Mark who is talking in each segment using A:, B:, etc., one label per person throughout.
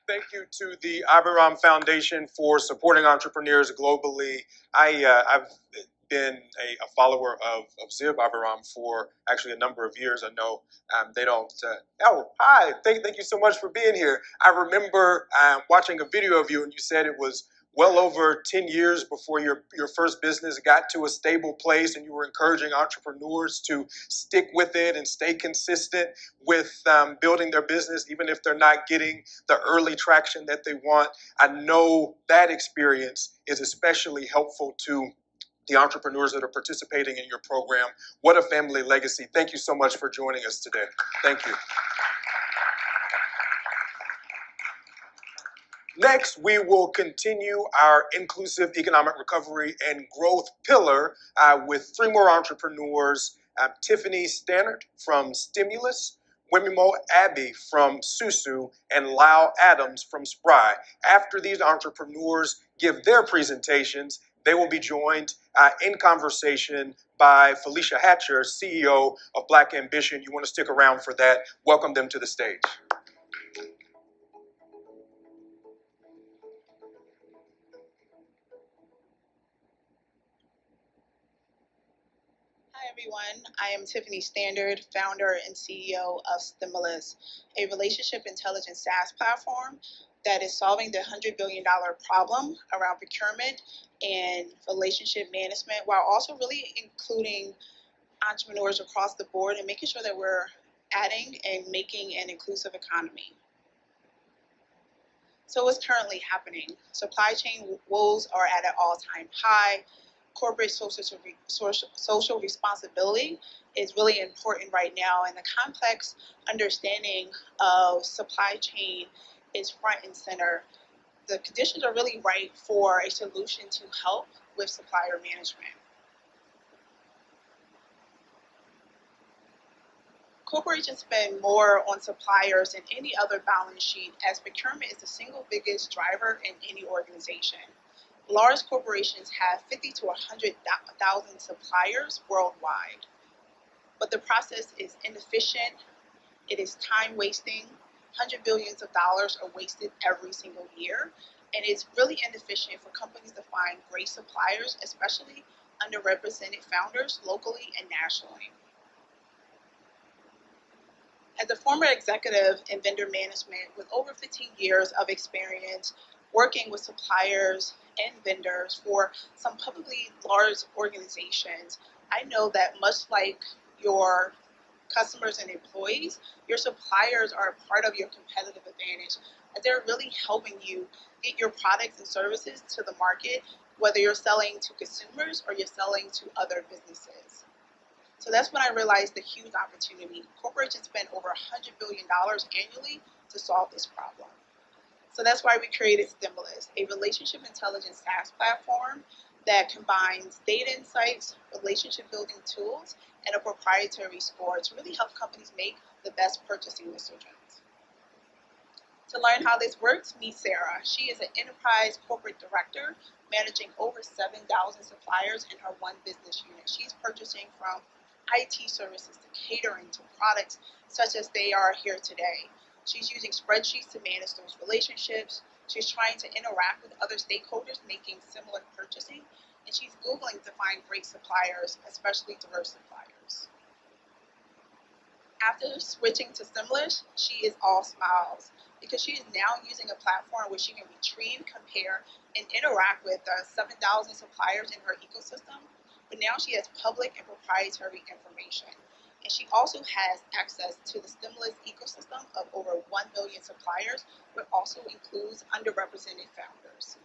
A: Thank you to the Abiram Foundation for supporting entrepreneurs globally. I've been a follower of Zib Abiram for actually a number of years. I know they don't. Oh, hi! Thank you so much for being here. I remember watching a video of you, and you said it was well over 10 years before your first business got to a stable place, and you were encouraging entrepreneurs to stick with it and stay consistent with building their business, even if they're not getting the early traction that they want. I know that experience is especially helpful to the entrepreneurs that are participating in your program. What a family legacy. Thank you so much for joining us today. Thank you. Next, we will continue our inclusive economic recovery and growth pillar with three more entrepreneurs, Tiffanie Stanard from Stimulus, Wimimo Abbey from Susu, and Lau Adams from Spry. After these entrepreneurs give their presentations, they will be joined in conversation by Felicia Hatcher, CEO of Black Ambition. You want to stick around for that. Welcome them to the stage.
B: Hi everyone, I am Tiffanie Stanard, founder and CEO of Stimulus, a relationship intelligence SaaS platform that is solving the $100 billion problem around procurement and relationship management, while also really including entrepreneurs across the board and making sure that we're adding and making an inclusive economy. So what's currently happening? Supply chain woes are at an all-time high. Corporate social responsibility is really important right now, and the complex understanding of supply chain is front and center. The conditions are really right for a solution to help with supplier management. Corporations spend more on suppliers than any other balance sheet, as procurement is the single biggest driver in any organization. Large corporations have 50 to 100,000 suppliers worldwide, but the process is inefficient, it is time wasting, $100 billion are wasted every single year, and it's really inefficient for companies to find great suppliers, especially underrepresented founders locally and nationally. As a former executive in vendor management with over 15 years of experience working with suppliers and vendors for some publicly large organizations, I know that much like your customers and employees, your suppliers are a part of your competitive advantage. They're really helping you get your products and services to the market, whether you're selling to consumers or you're selling to other businesses. So that's when I realized the huge opportunity. Corporations spend over $100 billion annually to solve this problem. So that's why we created Stimulus, a relationship intelligence SaaS platform that combines data insights, relationship building tools, and a proprietary score to really help companies make the best purchasing decisions. To learn how this works, meet Sarah. She is an enterprise corporate director managing over 7,000 suppliers in her one business unit. She's purchasing from IT services to catering to products such as they are here today. She's using spreadsheets to manage those relationships. She's trying to interact with other stakeholders making similar purchasing, and she's Googling to find great suppliers, especially diverse suppliers. After switching to Stimulus, she is all smiles because she is now using a platform where she can retrieve, compare, and interact with 7,000 suppliers in her ecosystem, but now she has public and proprietary information. And she also has access to the Stimulus ecosystem of over 1 million suppliers, which also includes underrepresented founders.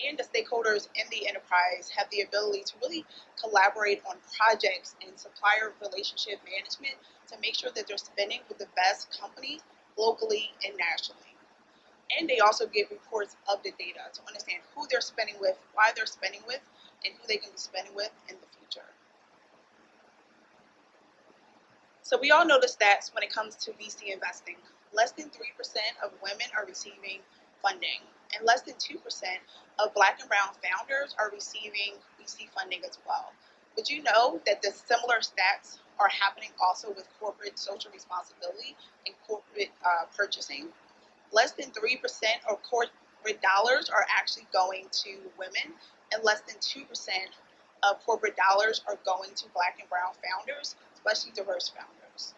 B: And the stakeholders in the enterprise have the ability to really collaborate on projects and supplier relationship management to make sure that they're spending with the best companies locally and nationally. And they also get reports of the data to understand who they're spending with, why they're spending with, and who they can be spending with in the future. So we all know the stats when it comes to VC investing. Less than 3% of women are receiving funding, and less than 2% of Black and brown founders are receiving VC funding as well. But you know that the similar stats are happening also with corporate social responsibility and corporate purchasing. Less than 3% of corporate dollars are actually going to women, and less than 2% of corporate dollars are going to Black and brown founders, especially diverse founders.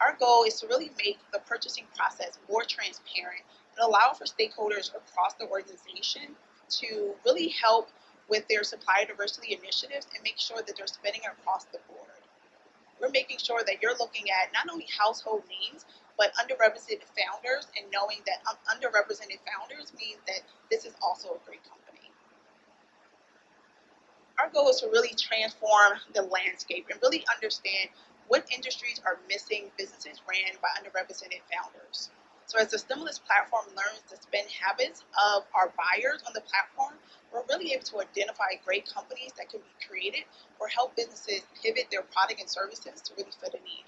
B: Our goal is to really make the purchasing process more transparent and allow for stakeholders across the organization to really help with their supplier diversity initiatives and make sure that they're spending across the board. We're making sure that you're looking at not only household names, but underrepresented founders, and knowing that underrepresented founders means that this is also a great company. Our goal is to really transform the landscape and really understand what industries are missing businesses ran by underrepresented founders. So as the stimulus platform learns the spend habits of our buyers on the platform, we're really able to identify great companies that can be created or help businesses pivot their product and services to really fit a need.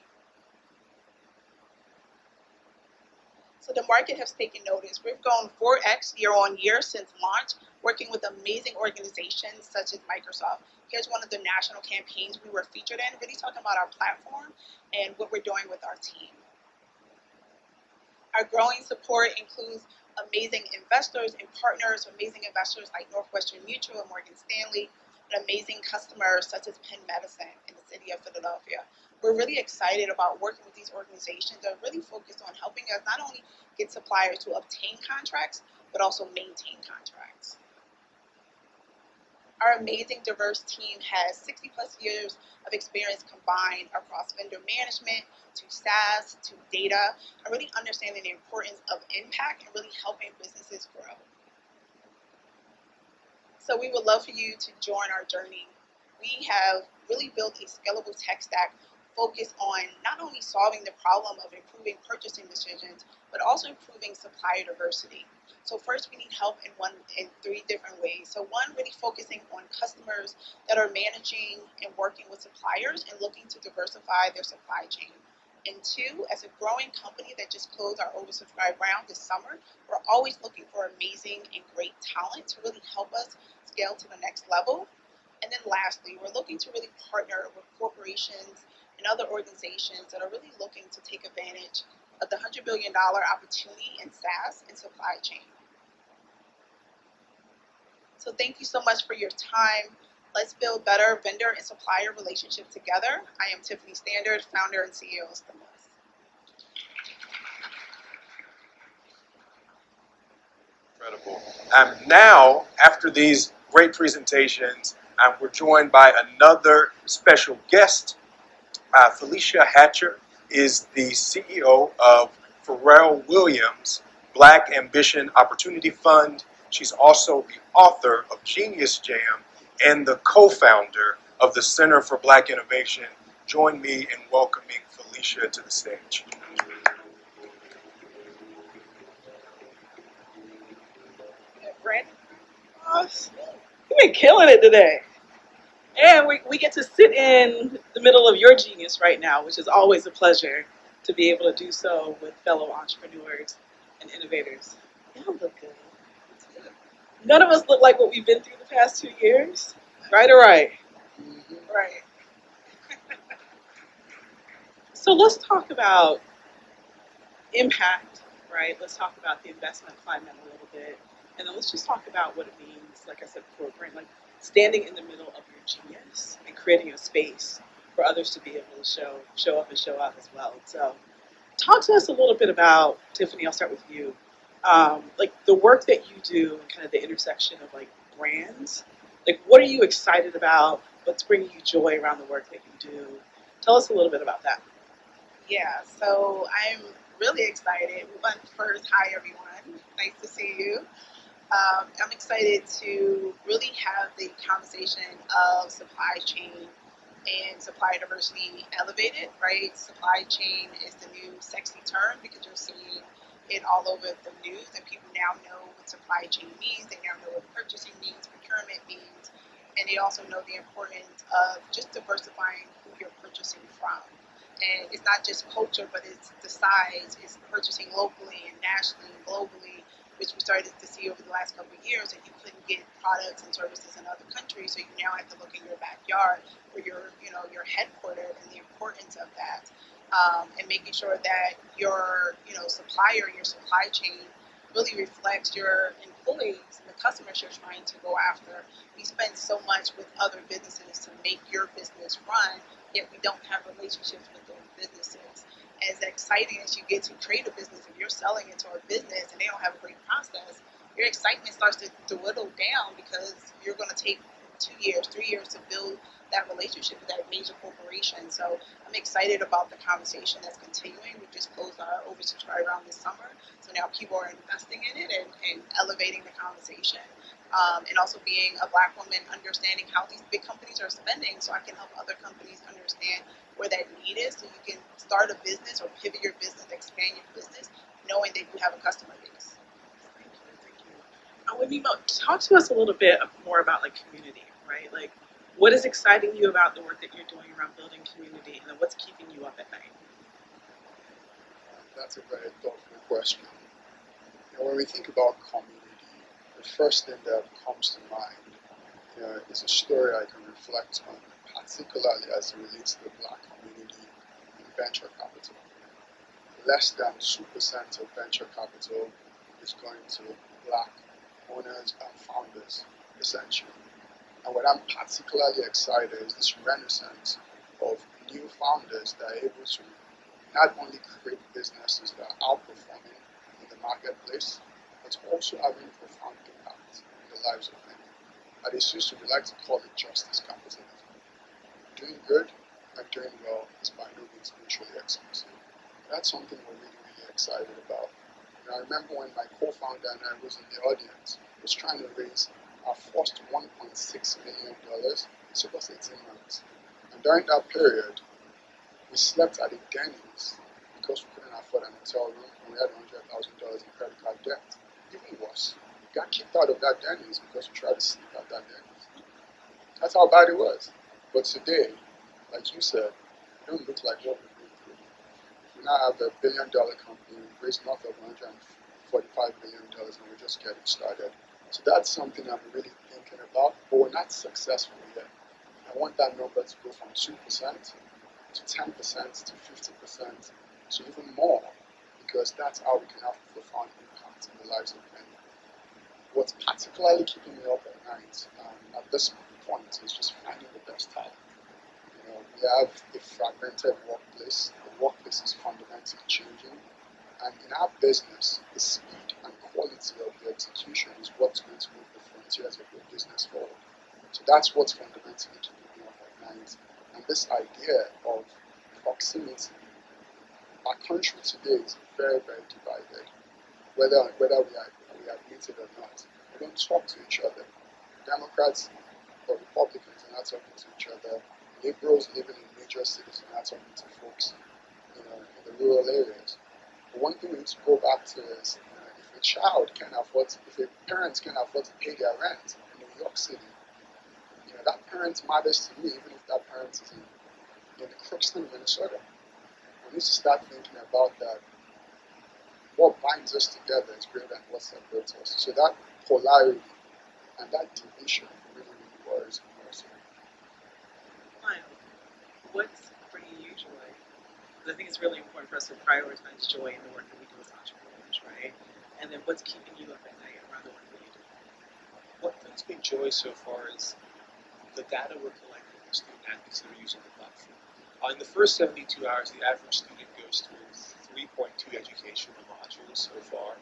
B: So the market has taken notice. We've grown 4x year on year since launch, working with amazing organizations such as Microsoft. Here's one of the national campaigns we were featured in, really talking about our platform and what we're doing with our team. Our growing support includes amazing investors and partners, amazing investors like Northwestern Mutual and Morgan Stanley, and amazing customers such as Penn Medicine in the city of Philadelphia. We're really excited about working with these organizations that are really focused on helping us not only get suppliers to obtain contracts, but also maintain contracts. Our amazing diverse team has 60 plus years of experience combined across vendor management, to SaaS, to data, and really understanding the importance of impact and really helping businesses grow. So we would love for you to join our journey. We have really built a scalable tech stack focused on not only solving the problem of improving purchasing decisions, but also improving supplier diversity. So first, we need help in three different ways. So one, really focusing on customers that are managing and working with suppliers and looking to diversify their supply chain. And two, as a growing company that just closed our oversubscribed round this summer, we're always looking for amazing and great talent to really help us scale to the next level. And then lastly, we're looking to really partner with corporations and other organizations that are really looking to take advantage of the $100 billion opportunity in SaaS and supply chain. So thank you so much for your time. Let's build better vendor and supplier relationships together. I am Tiffanie Stanard, founder and CEO of Stimulus.
A: Incredible. Now, after these great presentations, we're joined by another special guest. Felicia Hatcher is the CEO of Pharrell Williams Black Ambition Opportunity Fund. She's also the author of Genius Jam and the co-founder of the Center for Black Innovation. Join me in welcoming Felicia to the stage.
C: Brandon, you've been killing it today. And we get to sit in the middle of your genius right now, which is always a pleasure to be able to do so with fellow entrepreneurs and innovators. Y'all look good. None of us look like what we've been through the past 2 years. Right or right? Right. So let's talk about impact, right? Let's talk about the investment climate a little bit. And then let's just talk about what it means, like I said before, Brent, like standing in the middle of your genius and creating a space for others to be able to show up and show out as well. So talk to us a little bit about, Tiffanie, I'll start with you. Like the work that you do and kind of the intersection of like brands, like what are you excited about? What's bringing you joy around the work that you do? Tell us a little bit about that.
B: Yeah, so I'm really excited. First, hi everyone. Nice to see you. I'm excited to really have the conversation of supply chain and supply diversity elevated, right? Supply chain is the new sexy term because you're seeing it all over the news, and people now know what supply chain means. They now know what purchasing means, procurement means, and they also know the importance of just diversifying who you're purchasing from. And it's not just culture, but it's the size, it's purchasing locally and nationally and globally, which we started to see over the last couple of years, that you couldn't get products and services in other countries, so you now have to look in your backyard where you're headquartered, and the importance of that. and making sure that your supplier, your supply chain really reflects your employees and the customers you're trying to go after. We spend so much with other businesses to make your business run, yet we don't have relationships with those businesses. As exciting as you get to create a business, if you're selling into a business and they don't have a great process, your excitement starts to dwindle down because you're going to take 2 years, 3 years to build that relationship with that major corporation. So I'm excited about the conversation that's continuing. We just closed our oversubscribed round this summer. So now people are investing in it and elevating the conversation. And also being a Black woman, understanding how these big companies are spending so I can help other companies understand where that need is so you can start a business or pivot your business, expand your business, knowing that you have a customer base.
C: Thank you, thank you. Wenimo, talk to us a little bit more about like community, right? Like, what is exciting you about the work that you're doing around building community, and then what's keeping you up at night?
D: That's a very thoughtful question. When we think about community, the first thing that comes to mind is a story I can reflect on, particularly as it relates to the Black community in venture capital. Less than 2% of venture capital is going to Black owners and founders, essentially. And what I'm particularly excited is this renaissance of new founders that are able to not only create businesses that are outperforming in the marketplace, but also having profound impact in the lives of many. At ASUS, we like to call it justice capitalism. Doing good and doing well is by no means mutually exclusive. That's something we're really, really excited about. I remember when my co-founder and I was in the audience, was trying to raise our first $1.6 million. It took us 18 months. And during that period, we slept at a Denny's because we couldn't afford an hotel room and we had $100,000 in credit card debt. Even worse, we got kicked out of that Denny's because we tried to sleep at that Denny's. That's how bad it was. But today, like you said, we don't look like what we've been through. We now have $1 billion company, we raised north of $145 million, and we're just getting started. So that's something I'm really thinking about, but we're not successful yet. I want that number to go from 2% to 10% to 50% to even more, because that's how we can have profound impact in the lives of many. What's particularly keeping me up at night at this point is just finding the best talent. We have a fragmented workplace. The workplace is fundamentally changing. And in our business, the speed and quality of the execution is what's going to move the frontiers of your business forward. So that's what's fundamentally keeping me up at night. And this idea of proximity, our country today is very, very divided. Whether we admit it or not, we don't talk to each other. Democrats or Republicans are not talking to each other. Liberals living in major cities are not talking to folks in the rural areas. But one thing we need to go back to is if a parent can afford to pay their rent in New York City, that parent matters to me, even if that parent is in Crookston, Minnesota. We need to start thinking about that. What binds us together is greater than what separates us. So that polarity and that division really, really worries me also.
C: What's bringing you joy? I think it's really important for us to prioritize joy in the work that we do as entrepreneurs, right? And then what's keeping you up at night around the work that you do?
E: What brings me joy so far is the data we're collecting from student athletes that are using the platform. In the first 72 hours, the average student goes through 3.2 educational modules so far.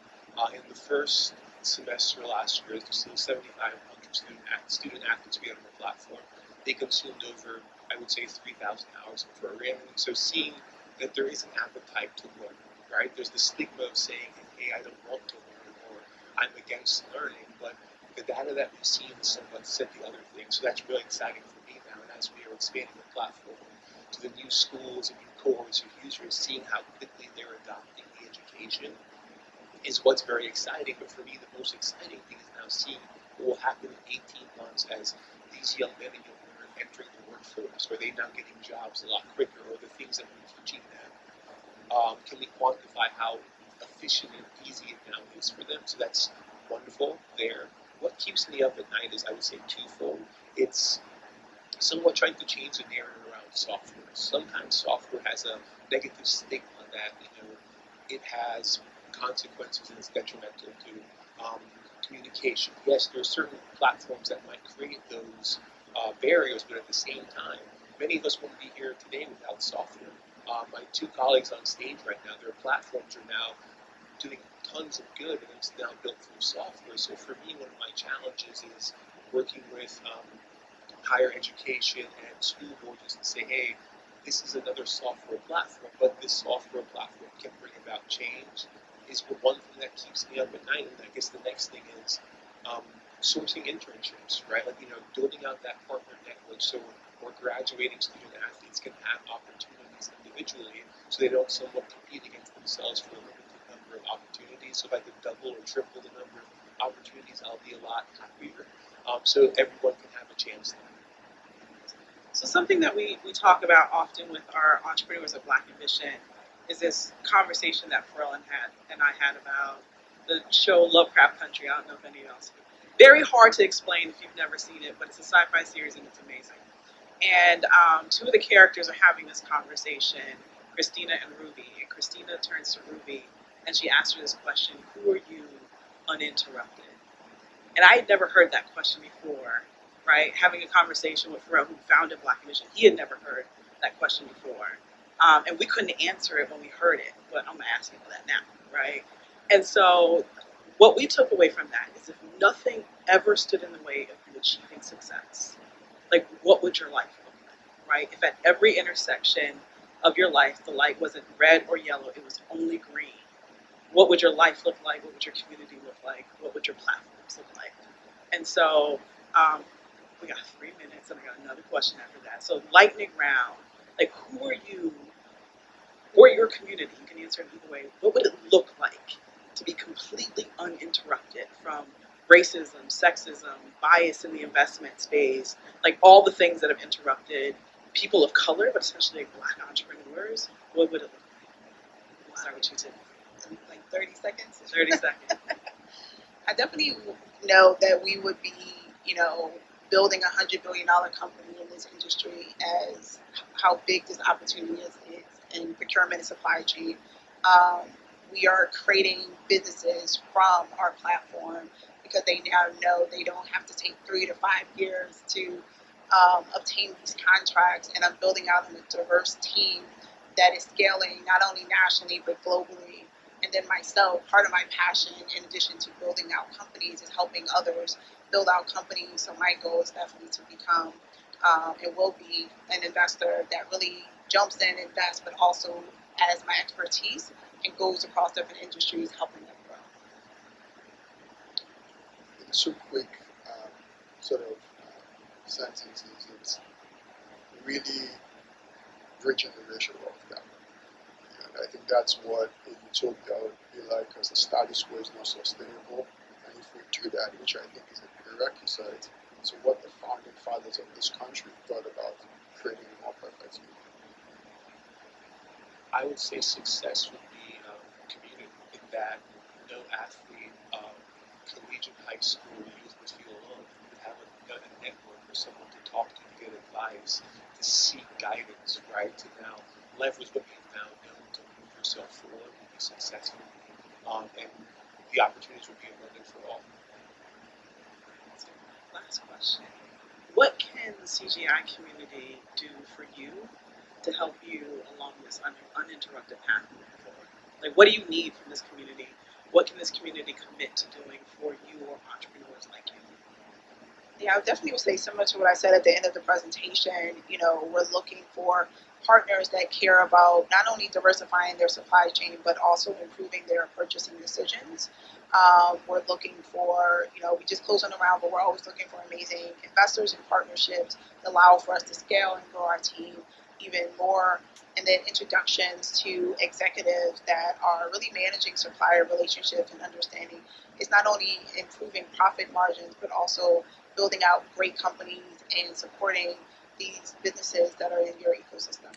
E: In the first semester last year, there's still 7,500 student athletes we had on the platform. They consumed over, I would say, 3,000 hours of programming. So seeing that there is an appetite to learn, right? There's the stigma of saying, hey, I don't want to learn, or I'm against learning, but the data that we've seen has somewhat said the other thing. So that's really exciting for me now. And as we are expanding the platform to the new schools and new cohorts of users, seeing how quickly they're adopting the education is what's very exciting. But for me, the most exciting thing is now seeing what will happen in 18 months as these young men and young women are entering the workforce. Are they now getting jobs a lot quicker? Or the things that we're teaching them, can we quantify how efficient and easy it now is for them? So that's wonderful there. What keeps me up at night is, I would say, twofold. It's somewhat trying to change the narrative around software. Sometimes software has a negative stigma that it has consequences and it's detrimental to communication. Yes, there are certain platforms that might create those barriers, but at the same time, many of us wouldn't be here today without software. My two colleagues on stage right now, their platforms are now doing tons of good, and it's now built through software. So for me, one of my challenges is working with higher education and school boards to say, hey, this is another software platform, but this software platform can bring about change. Is one thing that keeps me up at night. And I guess the next thing is sourcing internships, right? Like, building out that partner network so more graduating student athletes can have opportunities individually, so they don't somewhat compete against themselves for a limited number of opportunities. So if I could double or triple the number of opportunities, I'll be a lot happier. So everyone can have a chance there.
C: So something that we talk about often with our entrepreneurs of Black Ambition is this conversation that Pharrell and I had about the show Lovecraft Country. I don't know if any else. Very hard to explain if you've never seen it, but it's a sci-fi series and it's amazing. And two of the characters are having this conversation, Christina and Ruby. And Christina turns to Ruby and she asks her this question, who are you uninterrupted? And I had never heard that question before, right? Having a conversation with Pharrell, who founded Black Ambition, he had never heard that question before. And we couldn't answer it when we heard it, but I'm asking for that now, right? And so what we took away from that is if nothing ever stood in the way of you achieving success, like what would your life look like, right? If at every intersection of your life, the light wasn't red or yellow, it was only green, what would your life look like? What would your community look like? What would your platforms look like? And so we got 3 minutes and I got another question after that. So lightning round, like who are you or your community? You can answer it either way. What would it look like to be completely uninterrupted from racism, sexism, bias in the investment space, like all the things that have interrupted people of color, but especially Black entrepreneurs? What would it look like? We'll start with you, Tiffany.
B: Like 30 seconds?
C: 30 seconds.
B: I definitely know that we would be, building $100 billion company in this industry as how big this opportunity is in procurement and supply chain. We are creating businesses from our platform because they now know they don't have to take 3 to 5 years to obtain these contracts. And I'm building out a diverse team that is scaling not only nationally but globally. And then myself, part of my passion, in addition to building out companies, is helping others build out companies. So my goal is definitely to become and will be an investor that really jumps in, invests, but also adds my expertise and goes across different industries, helping them grow.
D: In two quick sentences, it's really bridging the racial wealth gap. And I think that's what a utopia would be like, because the status quo is not sustainable. And if we do that, which I think is a prerequisite to what the founding fathers of this country thought about creating a more perfect union.
E: I would say success would be community, in that no athlete, collegiate, high school, youth would feel alone. You would have a network or someone to talk to get advice, to seek guidance, right? To now leverage what you've now known to move yourself forward and be successful. And the opportunities would be abundant for all.
C: Last question. What can the CGI community do for you to help you along this uninterrupted path moving forward? Like, what do you need from this community? What can this community commit to doing for you or entrepreneurs like you?
B: Yeah, I definitely would say similar to what I said at the end of the presentation. We're looking for partners that care about not only diversifying their supply chain, but also improving their purchasing decisions. We're looking for, we just closed on a round, but we're always looking for amazing investors and partnerships that allow for us to scale and grow our team even more. And then introductions to executives that are really managing supplier relationships and understanding it's not only improving profit margins, but also building out great companies and supporting these businesses that are in your ecosystem.